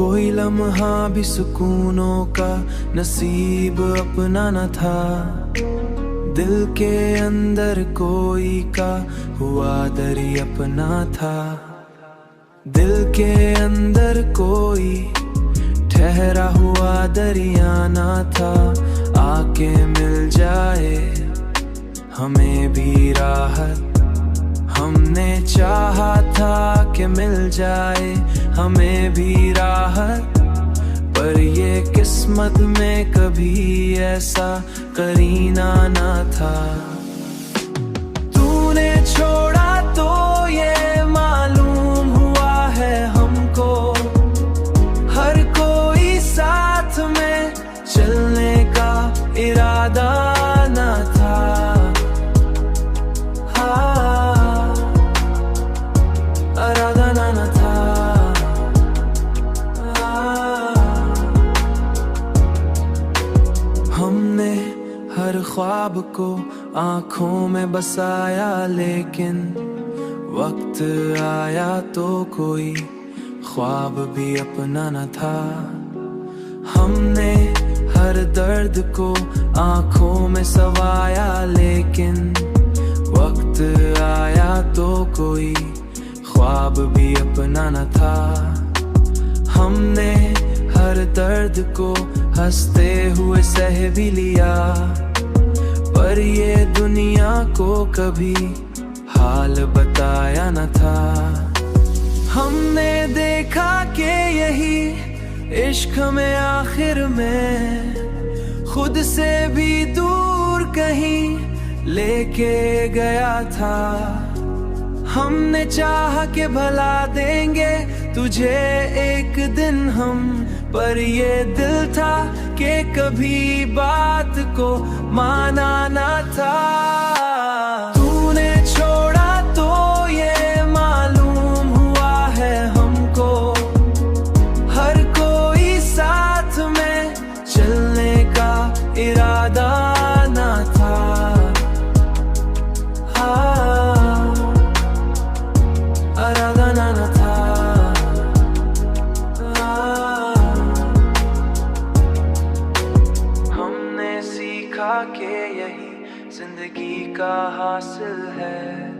कोई लम्हा भी सुकूनों का नसीब अपना न था। दिल के अंदर कोई का हुआ दरी अपना था। दिल के अंदर कोई ठहरा हुआ दरिया ना था। आके मिल जाए हमें भी राहत, हमने चाहा था कि मिल जाए हमें भी राहत। पर ये किस्मत में कभी ऐसा करीना ना था। तूने छोड़ा तो ये मालूम हुआ है हमको, हर कोई साथ में चलने का इरादा ना था। हाँ, इरादा ना था। हमने हर ख्वाब को आँखों में बसाया, लेकिन वक्त आया तो कोई ख्वाब भी अपना न था। हमने हर दर्द को आँखों में सवाया, लेकिन वक्त आया तो कोई ख्वाब भी अपना न था। हमने हर दर्द को हंसते हुए सह भी लिया, पर ये दुनिया को कभी हाल बताया न था। हमने देखा कि यही इश्क में आखिर में खुद से भी दूर कहीं लेके गया था। हमने चाहा कि भला देंगे तुझे एक दिन हम, पर ये दिल था कि कभी बात को माना ना था। तूने छोड़ा तो ये मालूम हुआ है हमको, हर कोई साथ में चलने का इरादा ना था। हाँ, इरादा ना था। हमने सीखा कि यही जिंदगी का हासिल है।